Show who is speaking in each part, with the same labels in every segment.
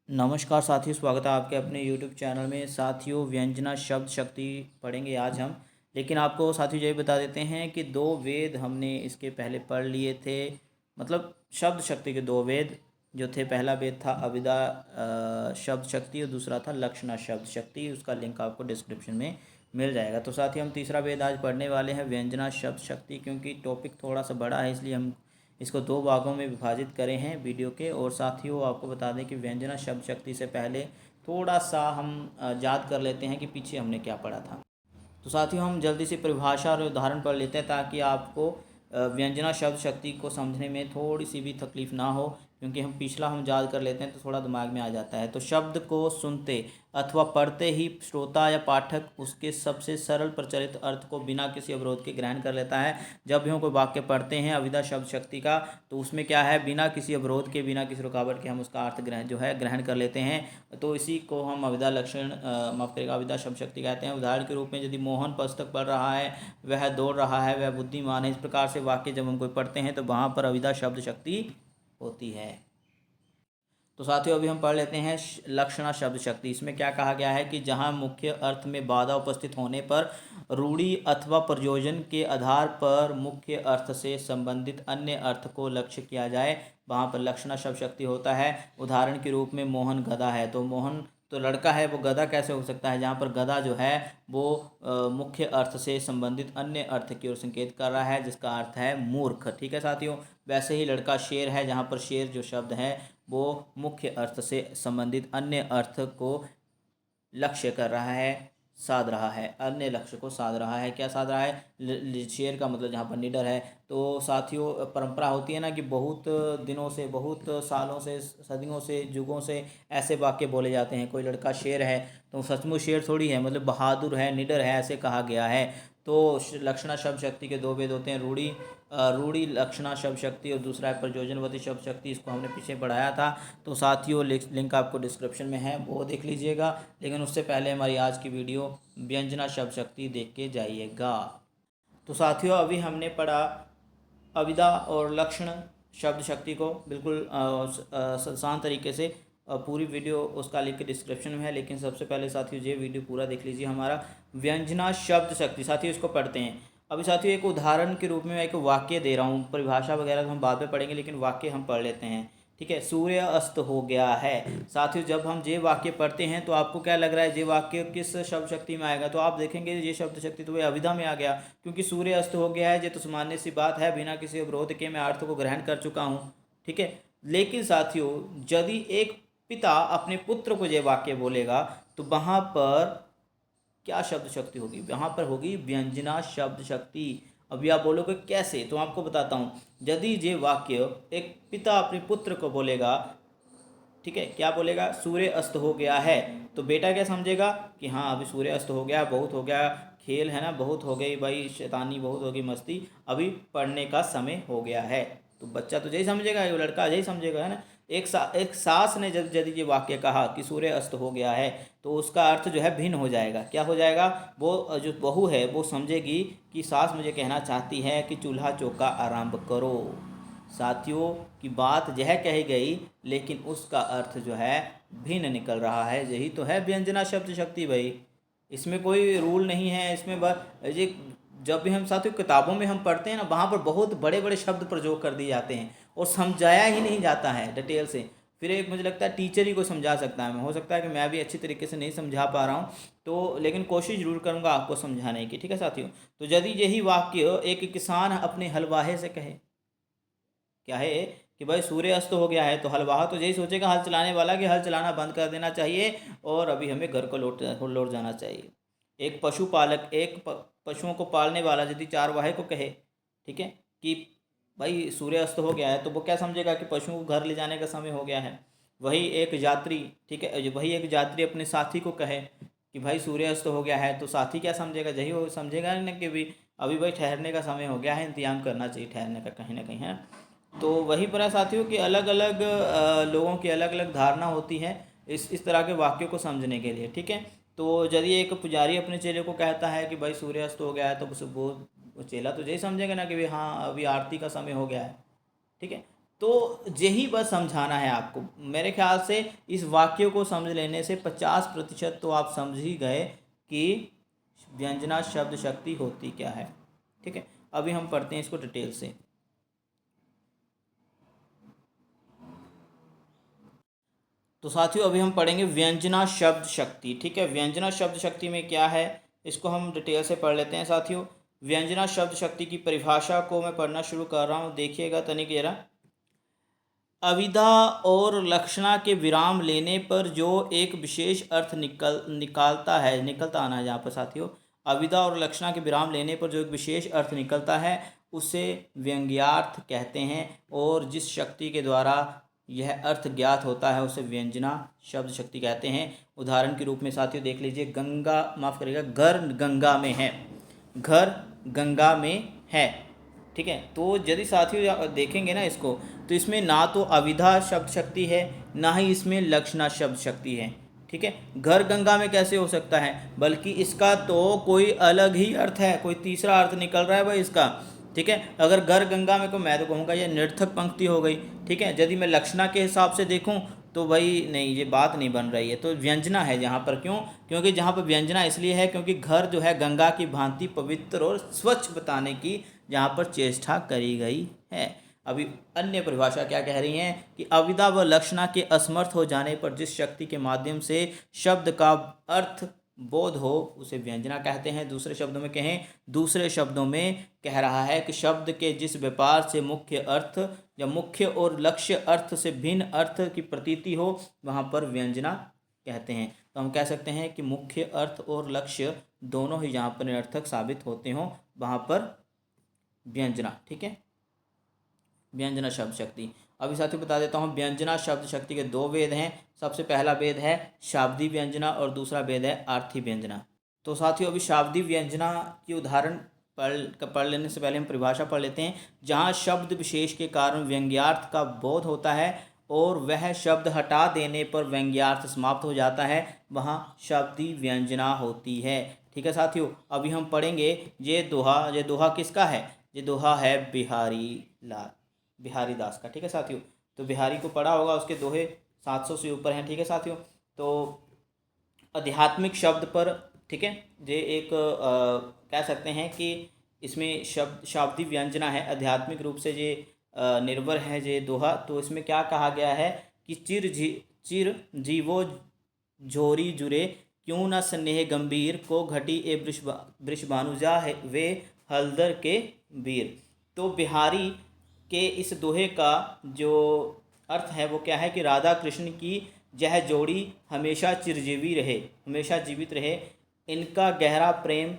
Speaker 1: नमस्कार साथियों, स्वागत है आपके अपने यूट्यूब चैनल में। साथियों, व्यंजना शब्द शक्ति पढ़ेंगे आज हम। लेकिन आपको साथियों ये बता देते हैं कि दो वेद हमने इसके पहले पढ़ लिए थे। मतलब शब्द शक्ति के दो वेद जो थे, पहला वेद था अविदा शब्द शक्ति और दूसरा था लक्षणा शब्द शक्ति। उसका लिंक आपको डिस्क्रिप्शन में मिल जाएगा। तो साथियों, हम तीसरा वेद आज पढ़ने वाले हैं, व्यंजना शब्द शक्ति। क्योंकि टॉपिक थोड़ा सा बड़ा है, इसलिए हम इसको दो भागों में विभाजित करें हैं वीडियो के। और साथियों, आपको बता दें कि व्यंजना शब्द शक्ति से पहले थोड़ा सा हम याद कर लेते हैं कि पीछे हमने क्या पढ़ा था। तो साथियों, हम जल्दी से परिभाषा और उदाहरण पढ़ लेते हैं ताकि आपको व्यंजना शब्द शक्ति को समझने में थोड़ी सी भी तकलीफ़ ना हो। क्योंकि हम याद कर लेते हैं तो थोड़ा दिमाग में आ जाता है। तो शब्द को सुनते अथवा पढ़ते ही श्रोता या पाठक उसके सबसे सरल प्रचलित अर्थ को बिना किसी अवरोध के ग्रहण कर लेता है। जब भी हम कोई वाक्य पढ़ते हैं अविदा शब्द शक्ति का, तो उसमें क्या है, बिना किसी अवरोध के, बिना किसी रुकावट के हम उसका अर्थ ग्रहण कर लेते हैं। तो इसी को हम अविदा लक्षण माफ करेगा अविदा शब्द शक्ति कहते हैं। उदाहरण के रूप में, यदि मोहन पुस्तक पढ़ रहा है, वह दौड़ रहा है, वह बुद्धिमान है, इस प्रकार से वाक्य जब हम कोई पढ़ते हैं तो वहाँ पर अविदा शब्द शक्ति होती है। तो साथियों, अभी हम पढ़ लेते हैं लक्षणा शब्द शक्ति। इसमें क्या कहा गया है कि जहाँ मुख्य अर्थ में बाधा उपस्थित होने पर रूढ़ि अथवा प्रयोजन के आधार पर मुख्य अर्थ से संबंधित अन्य अर्थ को लक्ष्य किया जाए, वहाँ पर लक्षणा शब्द शक्ति होता है। उदाहरण के रूप में, मोहन गधा है, तो मोहन तो लड़का है, वो गधा कैसे हो सकता है। जहाँ पर गधा जो है वो मुख्य अर्थ से संबंधित अन्य अर्थ की ओर संकेत कर रहा है, जिसका अर्थ है मूर्ख। ठीक है साथियों। वैसे ही लड़का शेर है, जहाँ पर शेर जो शब्द है वो मुख्य अर्थ से संबंधित अन्य अर्थ को लक्ष्य कर रहा है, साध रहा है, अन्य लक्ष्य को साध रहा है। क्या साध रहा है? शेर का मतलब जहाँ पर निडर है। तो साथियों, परंपरा होती है ना कि बहुत दिनों से, बहुत सालों से, सदियों से, युगों से ऐसे वाक्य बोले जाते हैं। कोई लड़का शेर है तो सचमुच शेर थोड़ी है, मतलब बहादुर है, निडर है, ऐसे कहा गया है। तो लक्षणा शब्द शक्ति के दो भेद होते हैं, रूढ़ी लक्षणा शब्द शक्ति और दूसरा है प्रयोजनवती शब्द शक्ति। इसको हमने पीछे पढ़ाया था। तो साथियों, लिंक आपको डिस्क्रिप्शन में है, वो देख लीजिएगा। लेकिन उससे पहले हमारी आज की वीडियो व्यंजना शब्द शक्ति देख के जाइएगा। तो साथियों, अभी हमने पढ़ा अविदा और लक्षण शब्द शक्ति को बिल्कुल आसान तरीके से। पूरी वीडियो उसका लिंक डिस्क्रिप्शन में है। लेकिन सबसे पहले साथियों, ये वीडियो पूरा देख लीजिए हमारा व्यंजना शब्द शक्ति। साथियों, इसको पढ़ते हैं। अभी साथियों, एक उदाहरण के रूप में मैं एक वाक्य दे रहा हूँ। परिभाषा वगैरह तो हम बाद में पढ़ेंगे, लेकिन वाक्य हम पढ़ लेते हैं। ठीक है। सूर्य अस्त हो गया है। साथियों, जब हम ये वाक्य पढ़ते हैं तो आपको क्या लग रहा है, ये वाक्य किस शब्द शक्ति में आएगा? तो आप देखेंगे ये शब्द शक्ति तो वह अविधा में आ गया, क्योंकि सूर्य अस्त हो गया है। ये तो सामान्य सी बात है, बिना किसी अवरोध के मैं अर्थ को ग्रहण कर चुका हूँ। ठीक है। लेकिन साथियों, यदि एक पिता अपने पुत्र को ये वाक्य बोलेगा तो वहाँ पर क्या शब्द शक्ति होगी? वहाँ पर होगी व्यंजना शब्द शक्ति। अभी आप बोलोगे कैसे, तो आपको बताता हूँ। यदि ये वाक्य एक पिता अपने पुत्र को बोलेगा, ठीक है, क्या बोलेगा? सूर्य अस्त हो गया है, तो बेटा क्या समझेगा कि हाँ, अभी सूर्य अस्त हो गया, बहुत हो गया खेल, है ना, बहुत हो गई भाई शैतानी, बहुत हो गई मस्ती, अभी पढ़ने का समय हो गया है। तो बच्चा तो यही समझेगा, वो लड़का यही समझेगा, है ना। एक सास ने जब यदि ये वाक्य कहा कि सूर्य अस्त हो गया है, तो उसका अर्थ जो है भिन्न हो जाएगा। क्या हो जाएगा? वो जो बहू है वो समझेगी कि सास मुझे कहना चाहती है कि चूल्हा चौका आरंभ करो। साथियों, की बात यह कही गई, लेकिन उसका अर्थ जो है भिन्न निकल रहा है। यही तो है व्यंजना शब्द शक्ति भाई। इसमें कोई रूल नहीं है। इसमें बस ये, जब भी हम साथियों किताबों में हम पढ़ते हैं ना, वहाँ पर बहुत बड़े बड़े शब्द प्रयोग कर दिए जाते हैं और समझाया ही नहीं जाता है डिटेल से। फिर एक मुझे लगता है टीचर ही को समझा सकता है। हो सकता है कि मैं भी अच्छी तरीके से नहीं समझा पा रहा हूँ, तो लेकिन कोशिश जरूर करूँगा आपको समझाने की। ठीक है साथियों। तो यदि यही वाक्य एक किसान अपने हलवाहे से कहे, क्या है कि भाई सूर्य अस्त हो गया है, तो हलवाहा तो यही सोचेगा, हल चलाने वाला, कि हल चलाना बंद कर देना चाहिए और अभी हमें घर को लौट जाना चाहिए। एक पशुपालक, पशुओं को पालने वाला यदि चारवाहे को कहे, ठीक है, कि भाई सूर्य अस्त हो गया है, तो वो क्या समझेगा कि पशुओं को घर ले जाने का समय हो गया है। वही एक यात्री, ठीक है, वही एक यात्री अपने साथी को कहे कि भाई सूर्य अस्त हो गया है, तो साथी क्या समझेगा? यही वो समझेगा ना कि भी अभी भाई ठहरने का समय हो गया है, इंतजाम करना चाहिए ठहरने का कहीं ना कहीं, है। तो वहीं पर है साथियों कि अलग अलग लोगों की अलग अलग धारणा होती है इस तरह के वाक्यों को समझने के लिए। ठीक है। तो यदि एक पुजारी अपने चेले को कहता है कि भाई सूर्य अस्त हो गया है, तो वो चेला तो यही समझेगा ना कि भाई हाँ, अभी आरती का समय हो गया है। ठीक है। तो यही बस समझाना है आपको। मेरे ख्याल से इस वाक्य को समझ लेने से 50% तो आप समझ ही गए कि व्यंजना शब्द शक्ति होती क्या है। ठीक है, अभी हम पढ़ते हैं इसको डिटेल से। तो साथियों अभी हम पढ़ेंगे व्यंजना शब्द शक्ति। ठीक है, व्यंजना शब्द शक्ति में क्या है इसको हम डिटेल से पढ़ लेते हैं साथियों। व्यंजना शब्द शक्ति की परिभाषा को मैं पढ़ना शुरू कर रहा हूँ, देखिएगा तनिक जरा। अविदा और लक्षणा के विराम लेने पर जो एक विशेष अर्थ निकलता आना है जहाँ पर साथियों। अविदा और लक्षणा के विराम लेने पर जो एक विशेष अर्थ निकलता है उसे व्यंग्यार्थ कहते हैं, और जिस शक्ति के द्वारा यह अर्थ ज्ञात होता है उसे व्यंजना शब्द शक्ति कहते हैं। उदाहरण के रूप में साथियों देख लीजिए, गंगा, माफ़ करिएगा, घर गंगा में है, घर गंगा में है। ठीक है, तो यदि साथियों देखेंगे ना इसको, तो इसमें ना तो अविधा शब्द शक्ति है, ना ही इसमें लक्षणा शब्द शक्ति है। ठीक है, घर गंगा में कैसे हो सकता है, बल्कि इसका तो कोई अलग ही अर्थ है, कोई तीसरा अर्थ निकल रहा है भाई इसका। ठीक है, अगर घर गंगा में को मैं तो कहूँगा ये निरर्थक पंक्ति हो गई। ठीक है, यदि मैं लक्षणा के हिसाब से देखूँ तो भाई नहीं, ये बात नहीं बन रही है। तो व्यंजना है जहाँ पर, क्यों, क्योंकि जहाँ पर व्यंजना इसलिए है क्योंकि घर जो है गंगा की भांति पवित्र और स्वच्छ बताने की जहाँ पर चेष्टा करी गई है। अभी अन्य परिभाषा क्या कह रही हैं कि अविदा व लक्षणा के असमर्थ हो जाने पर जिस शक्ति के माध्यम से शब्द का अर्थ बोध हो उसे व्यंजना कहते हैं। दूसरे शब्दों में कह रहा है कि शब्द के जिस व्यापार से मुख्य अर्थ या मुख्य और लक्ष्य अर्थ से भिन्न अर्थ की प्रतीति हो वहाँ पर व्यंजना कहते हैं। तो हम कह सकते हैं कि मुख्य अर्थ और लक्ष्य दोनों ही जहाँ पर निरर्थक साबित होते हों वहाँ पर व्यंजना। ठीक है, व्यंजना शब्द शक्ति। अभी साथियों बता देता हूँ, व्यंजना शब्द शक्ति के दो वेद हैं। सबसे पहला वेद है शाब्दी व्यंजना और दूसरा वेद है आर्थी व्यंजना। तो साथियों अभी शाब्दी व्यंजना की उदाहरण पढ़ लेने से पहले हम परिभाषा पढ़ लेते हैं। जहाँ शब्द विशेष के कारण व्यंग्यार्थ का बोध होता है और वह शब्द हटा देने पर व्यंग्यार्थ समाप्त हो जाता है, वहाँ शाब्दी व्यंजना होती है। ठीक है साथियों, अभी हम पढ़ेंगे ये दोहा किसका है, ये दोहा है बिहारी दास का। ठीक है साथियों, तो बिहारी को पढ़ा होगा, उसके दोहे 700 से ऊपर हैं। ठीक है साथियों, तो आध्यात्मिक शब्द पर, ठीक है, ये एक कह सकते हैं कि इसमें शाब्दी व्यंजना है, आध्यात्मिक रूप से ये निर्भर है ये दोहा। तो इसमें क्या कहा गया है कि चिर जीवो झोरी जुरे क्यों न स्नेह गंभीर को घटी ए वृषभानुजा है वे हलदर के वीर। तो बिहारी के इस दोहे का जो अर्थ है वो क्या है कि राधा कृष्ण की यह जोड़ी हमेशा चिरजीवी रहे, हमेशा जीवित रहे, इनका गहरा प्रेम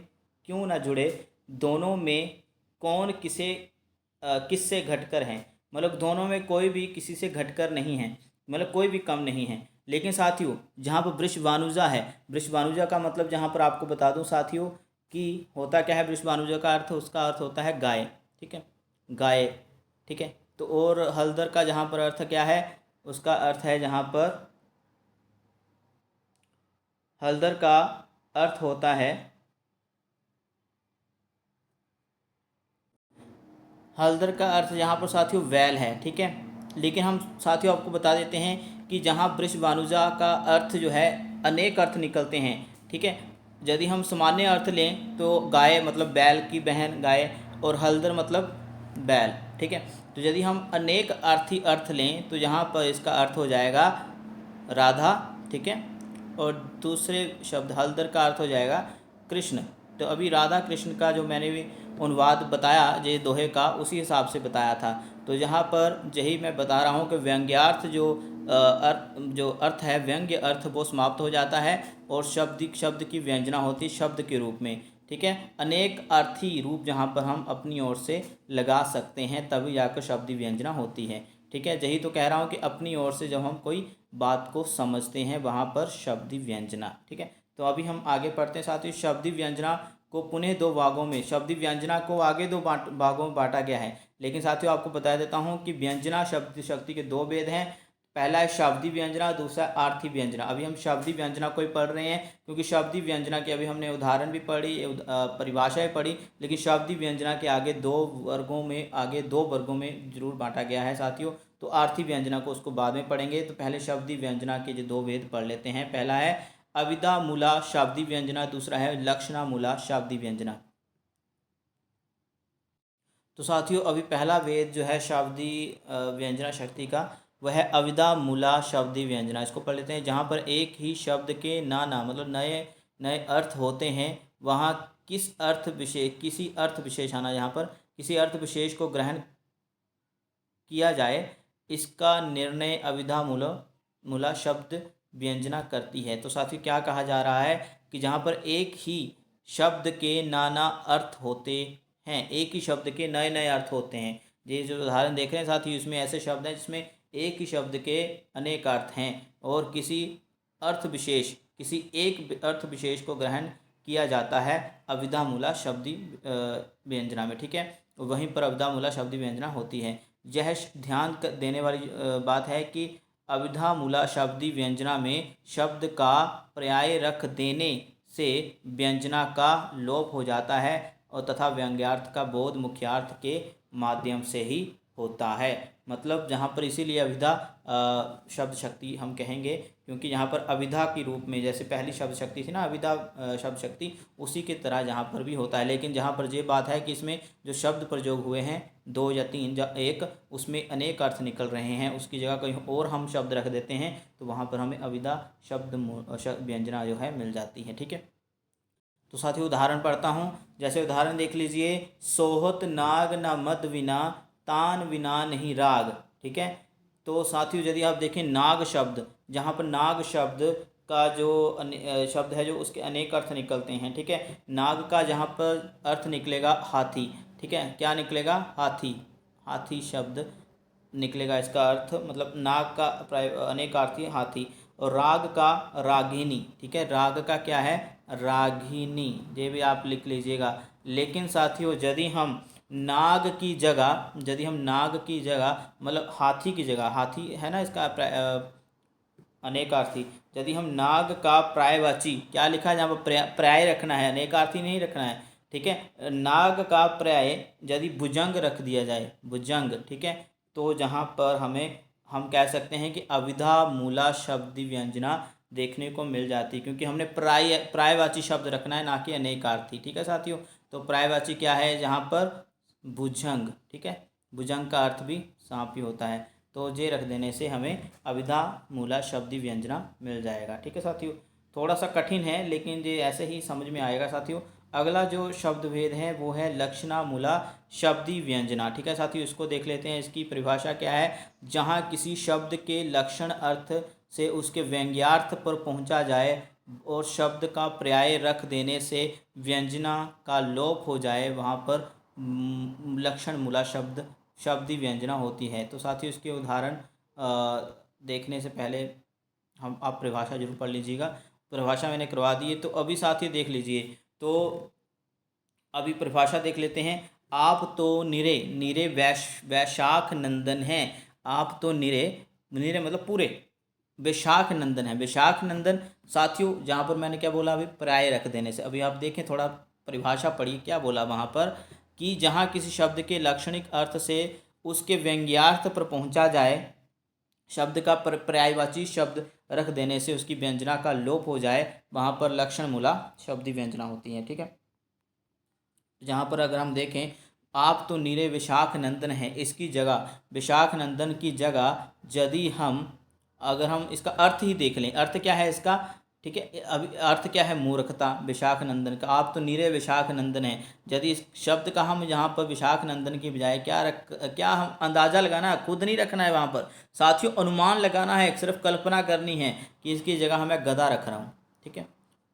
Speaker 1: क्यों न जुड़े, दोनों में कौन किससे घटकर हैं, मतलब दोनों में कोई भी किसी से घटकर नहीं है, मतलब कोई भी कम नहीं है। लेकिन साथियों जहाँ पर वृषभानुजा है, वृषभानुजा का मतलब जहाँ पर आपको बता दूँ साथियों कि होता क्या है, वृषभानुजा का अर्थ, उसका अर्थ होता है गाय। ठीक है, गाय। ठीक है, तो और हलदर का जहाँ पर अर्थ क्या है, उसका अर्थ है, जहाँ पर हलदर का अर्थ होता है, हलदर का अर्थ यहाँ पर साथियों वैल है। ठीक है, लेकिन हम साथियों आपको बता देते हैं कि जहाँ वृषभानुजा का अर्थ जो है अनेक अर्थ निकलते हैं। ठीक है, यदि हम सामान्य अर्थ लें तो गाय मतलब बैल की बहन गाय, और हलदर मतलब बैल। ठीक है, तो यदि हम अनेक अर्थी अर्थ लें तो यहाँ पर इसका अर्थ हो जाएगा राधा। ठीक है, और दूसरे शब्द हलदर का अर्थ हो जाएगा कृष्ण। तो अभी राधा कृष्ण का जो मैंने भी अनुवाद बताया ये दोहे का, उसी हिसाब से बताया था। तो यहाँ पर यही मैं बता रहा हूँ कि व्यंग्यार्थ जो अर्थ है, व्यंग्य अर्थ, वो समाप्त हो जाता है और शब्द की व्यंजना होती है शब्द के रूप में। ठीक है, अनेक अर्थी रूप जहाँ पर हम अपनी ओर से लगा सकते हैं तभी जाकर शब्दी व्यंजना होती है। ठीक है, यही तो कह रहा हूँ कि अपनी ओर से जब हम कोई बात को समझते हैं वहाँ पर शब्दी व्यंजना। ठीक है, तो अभी हम आगे पढ़ते हैं साथियों। शब्दी व्यंजना को पुनः दो भागों में, शब्दी व्यंजना को आगे दो भागों में बांटा गया है। लेकिन साथियों आपको बता देता हूँ कि व्यंजना शब्द शक्ति के दो भेद हैं। पहला है शाब्दी व्यंजना, दूसरा आर्थी व्यंजना। अभी हम शाब्दी व्यंजना को ही पढ़ रहे हैं क्योंकि शाब्दी व्यंजना की अभी हमने उदाहरण भी पढ़ी, परिभाषा भी पढ़ी, लेकिन शाब्दी व्यंजना के आगे दो वर्गों में जरूर बांटा गया है साथियों। तो आर्थी व्यंजना को उसको बाद में पढ़ेंगे। तो पहले शब्दी व्यंजना के जो दो वेद पढ़ लेते हैं। पहला है अविदा मूला शाब्दी व्यंजना, दूसरा है लक्षणा मूला शाब्दी व्यंजना। तो साथियों अभी पहला वेद जो है शाब्दी व्यंजना शक्ति का, वह है अविदा मूला शाब्दी व्यंजना। इसको पढ़ लेते हैं। जहाँ पर एक ही शब्द के नाना मतलब नए नए अर्थ होते हैं, वहाँ किसी अर्थ विशेष आना, यहाँ पर किसी अर्थ विशेष को ग्रहण किया जाए, इसका निर्णय अविधा मूला शब्द व्यंजना करती है। तो साथियों क्या कहा जा रहा है कि जहाँ पर एक ही शब्द के नाना अर्थ होते हैं, एक ही शब्द के नए नए अर्थ होते हैं। ये जो उदाहरण देख रहे हैं साथियों, इसमें ऐसे शब्द हैं जिसमें एक ही शब्द के अनेक अर्थ हैं और किसी एक अर्थ विशेष को ग्रहण किया जाता है अविधा मूला शब्दी व्यंजना में। ठीक है, वहीं पर अविधा मूला शब्दी व्यंजना होती है। यह ध्यान देने वाली बात है कि अविधा मूला शब्दी व्यंजना में शब्द का पर्याय रख देने से व्यंजना का लोप हो जाता है और तथा व्यंग्यार्थ का बोध मुख्यार्थ के माध्यम से ही होता है। मतलब जहाँ पर इसीलिए अविधा शब्द शक्ति हम कहेंगे, क्योंकि यहाँ पर अविधा के रूप में, जैसे पहली शब्द शक्ति थी ना अविधा शब्द शक्ति, उसी की तरह जहाँ पर भी होता है। लेकिन जहाँ पर ये बात है कि इसमें जो शब्द प्रयोग हुए हैं 2 या 3 या 1, उसमें अनेक अर्थ निकल रहे हैं, उसकी जगह कहीं और हम शब्द रख देते हैं, तो वहाँ पर हमें अविधा शब्द व्यंजना जो है मिल जाती है। ठीक है, तो साथियों उदाहरण पढ़ता हूँ। जैसे उदाहरण देख लीजिए, सोहत नाग न मद विना तान विना नहीं राग। ठीक है, तो साथियों यदि आप देखें नाग शब्द, जहाँ पर नाग शब्द का जो शब्द है जो उसके अनेक अर्थ निकलते हैं। ठीक है, नाग का जहाँ पर अर्थ निकलेगा हाथी। ठीक है, क्या निकलेगा? हाथी। हाथी शब्द निकलेगा इसका अर्थ, मतलब नाग का अनेकार्थी हाथी। और राग का रागिनी। ठीक है, राग का क्या है? रागिनी। ये भी आप लिख लीजिएगा। लेकिन साथियों यदि हम नाग की जगह मतलब हाथी की जगह, हाथी है ना इसका अनेकार्थी, यदि हम नाग का पर्यायवाची क्या लिखा है, जहाँ पर पर्याय रखना है, अनेकार्थी नहीं रखना है। ठीक है, नाग का पर्याय यदि भुजंग रख दिया जाए, भुजंग, ठीक है, तो जहाँ पर हम कह सकते हैं कि अविधा मूला शब्दी व्यंजना देखने को मिल जाती है, क्योंकि हमने पर्यायवाची शब्द रखना है, ना कि अनेकार्थी। ठीक है साथियों, तो पर्यायवाची क्या है? जहाँ पर भुजंग। ठीक है, भुजंग का अर्थ भी सांप ही होता है, तो जे रख देने से हमें अविधा मूला शब्दी व्यंजना मिल जाएगा। ठीक है साथियों, थोड़ा सा कठिन है लेकिन ये ऐसे ही समझ में आएगा साथियों। अगला जो शब्द भेद है वो है लक्षणा मूला शब्दी व्यंजना। ठीक है साथियों, इसको देख लेते हैं। इसकी परिभाषा क्या है? जहाँ किसी शब्द के लक्षण अर्थ से उसके व्यंग्यार्थ पर पहुँचा जाए और शब्द का पर्याय रख देने से व्यंजना का लोप हो जाए, वहाँ पर लक्षण मूला शब्दी व्यंजना होती है। तो साथियों इसके उदाहरण देखने से पहले आप परिभाषा जरूर पढ़ लीजिएगा। परिभाषा मैंने करवा दी है, तो अभी साथियों देख लीजिए। तो अभी परिभाषा देख लेते हैं। आप तो निरे वैशाख नंदन हैं। आप तो निरे मतलब पूरे वैशाख नंदन है। वैशाख नंदन साथियों, जहाँ पर मैंने क्या बोला अभी? पर्याय रख देने से। अभी आप देखें, थोड़ा परिभाषा पढ़िए क्या बोला वहाँ पर, कि जहाँ किसी शब्द के लाक्षणिक अर्थ से उसके व्यंग्यार्थ पर पहुँचा जाए, शब्द का पर्यायवाची शब्द रख देने से उसकी व्यंजना का लोप हो जाए, वहाँ पर लक्षण मूला शब्दी व्यंजना होती है। ठीक है, जहाँ पर अगर हम देखें, आप तो नीरे विशाख नंदन है, इसकी जगह विशाख नंदन की जगह यदि अगर हम इसका अर्थ ही देख लें, अर्थ क्या है इसका? ठीक है, अभी अर्थ क्या है? मूर्खता। विशाख नंदन का, आप तो नीरे विशाख नंदन है, यदि इस शब्द का हम यहाँ पर विशाख नंदन की बजाय क्या हम अंदाज़ा लगाना है, खुद नहीं रखना है वहाँ पर साथियों, अनुमान लगाना है, सिर्फ कल्पना करनी है कि इसकी जगह मैं गधा रख रहा हूँ। ठीक है,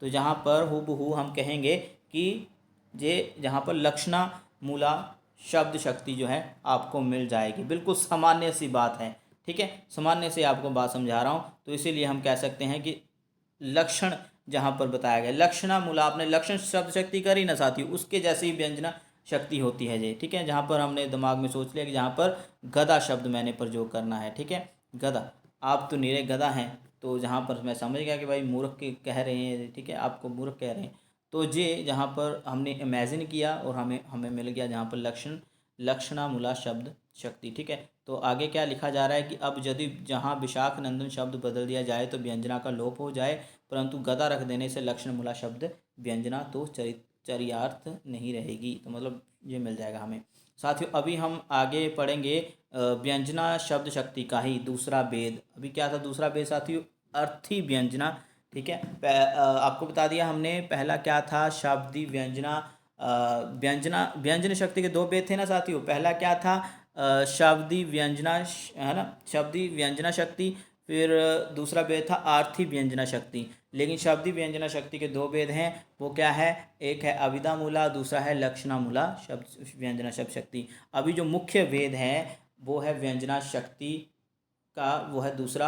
Speaker 1: तो जहाँ पर हूबहू हम कहेंगे कि जहाँ पर लक्षणा मूला शब्द शक्ति जो है आपको मिल जाएगी। बिल्कुल सामान्य सी बात है। ठीक है, सामान्य से आपको बात समझा रहा हूँ, तो इसीलिए हम कह सकते हैं कि लक्षण जहाँ पर बताया गया, लक्षणा मूला, आपने लक्षण शब्द शक्ति करी ना साथियों, उसके जैसे ही व्यंजना शक्ति होती है ये। ठीक है, जहाँ पर हमने दिमाग में सोच लिया कि जहाँ पर गधा शब्द मैंने प्रयोग करना है। ठीक है, गधा, आप तो निरे गधा हैं, तो जहाँ पर मैं समझ गया कि भाई मूर्ख के कह रहे हैं। ठीक है, आपको मूर्ख कह रहे हैं, तो ये जहाँ पर हमने इमेजिन किया और हमें मिल गया जहाँ पर लक्षणामूला शब्द शक्ति। ठीक है, तो आगे क्या लिखा जा रहा है कि अब यदि जहाँ विशाख नंदन शब्द बदल दिया जाए तो व्यंजना का लोप हो जाए, परंतु गदा रख देने से लक्षणमूला शब्द व्यंजना तो चरियार्थ नहीं रहेगी। तो मतलब ये मिल जाएगा हमें। साथियों अभी हम आगे पढ़ेंगे व्यंजना शब्द शक्ति का ही दूसरा भेद। अभी क्या था दूसरा भेद साथियों? अर्थी व्यंजना। ठीक है, आपको बता दिया हमने पहला क्या था, शाब्दी व्यंजना। व्यंजन शक्ति के दो भेद थे ना साथियों। पहला क्या था? शाब्दी व्यंजना, है ना, शाब्दी व्यंजना शक्ति। फिर दूसरा भेद था आर्थी व्यंजना शक्ति। लेकिन शाब्दी व्यंजना शक्ति के दो भेद हैं, वो क्या है? एक है अविदा मूला, दूसरा है लक्षणामूला शब्द व्यंजना शब्द शक्ति। अभी जो मुख्य भेद है वो है व्यंजना शक्ति का, वो है दूसरा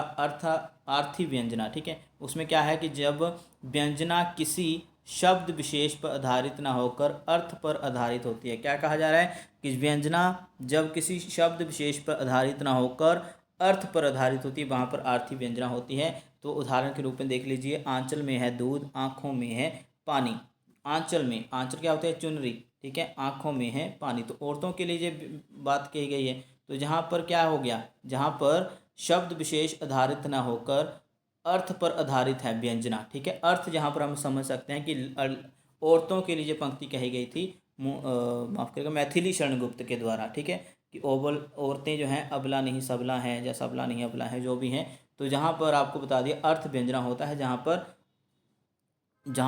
Speaker 1: आर्थी व्यंजना। ठीक है, उसमें क्या है कि जब व्यंजना किसी शब्द विशेष पर आधारित ना होकर अर्थ पर आधारित होती है। क्या कहा जा रहा है कि व्यंजना जब किसी शब्द विशेष पर आधारित ना होकर अर्थ पर आधारित होती है, वहाँ पर आर्थी व्यंजना होती है। तो उदाहरण के रूप में देख लीजिए, आंचल में है दूध, आँखों में है पानी। आंचल में, आंचल क्या होता है? चुनरी। ठीक है, आँखों में है पानी। तो औरतों के लिए ये बात कही गई है। तो जहाँ पर क्या हो गया, जहाँ पर शब्द विशेष आधारित ना होकर अर्थ पर आधारित है व्यंजना। ठीक है, अर्थ जहाँ पर हम समझ सकते हैं कि औरतों के लिए पंक्ति कही गई थी, माफ़ करेगा, मैथिली शरण गुप्त के द्वारा। ठीक है, कि ओबल औरतें जो हैं अबला नहीं सबला हैं, या सबला नहीं अबला है, जो भी हैं। तो जहाँ पर आपको बता दिया अर्थ व्यंजना होता है, जहाँ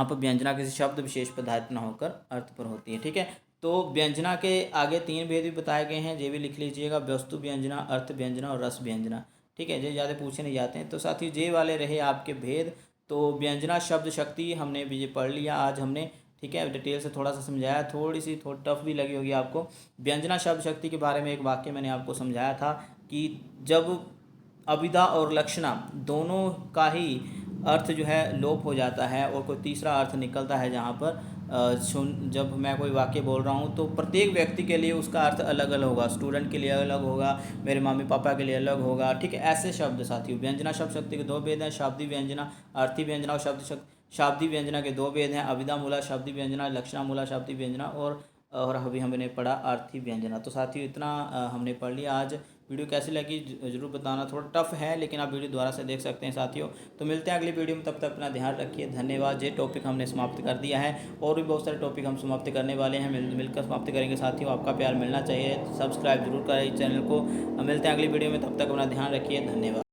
Speaker 1: पर व्यंजना किसी शब्द विशेष पर आधारित न होकर अर्थ पर होती है। ठीक है, तो व्यंजना के आगे तीन भेद भी बताए गए हैं, ये भी लिख लीजिएगा, वस्तु व्यंजना, अर्थ व्यंजना और रस व्यंजना। ठीक है, ये ज़्यादा पूछे नहीं जाते हैं। तो साथ ही ये वाले रहे आपके भेद। तो व्यंजना शब्द शक्ति हमने भी ये पढ़ लिया आज हमने। ठीक है, डिटेल से थोड़ा सा समझाया, थोड़ी टफ भी लगी होगी आपको। व्यंजना शब्द शक्ति के बारे में एक वाक्य मैंने आपको समझाया था कि जब अविदा और लक्षणा दोनों का ही अर्थ जो है लोप हो जाता है और कोई तीसरा अर्थ निकलता है, जहाँ पर जब मैं कोई वाक्य बोल रहा हूँ तो प्रत्येक व्यक्ति के लिए उसका अर्थ अलग अलग होगा। स्टूडेंट के लिए अलग होगा, मेरे मम्मी पापा के लिए अलग होगा। ठीक है, ऐसे शब्द साथियों। व्यंजना शब्द शक्ति के दो भेद हैं, शाब्दी व्यंजना, अर्थी व्यंजना और शाब्दी व्यंजना के दो भेद हैं, अविदा मूला शाब्दी व्यंजना, लक्षणामूला शाब्दी व्यंजना और अभी हमने पढ़ा अर्थी व्यंजना। तो साथियों इतना हमने पढ़ लिया आज। वीडियो कैसी लगी ज़रूर बताना, थोड़ा टफ है लेकिन आप वीडियो दोबारा से देख सकते हैं साथियों। तो मिलते हैं अगली वीडियो में, तब तक अपना ध्यान रखिए। धन्यवाद। ये टॉपिक हमने समाप्त कर दिया है और भी बहुत सारे टॉपिक हम समाप्त करने वाले हैं, मिलकर समाप्त करेंगे साथियों। आपका प्यार मिलना चाहिए, सब्सक्राइब जरूर करें इस चैनल को। मिलते हैं अगली वीडियो में, तब तक अपना ध्यान रखिए। धन्यवाद।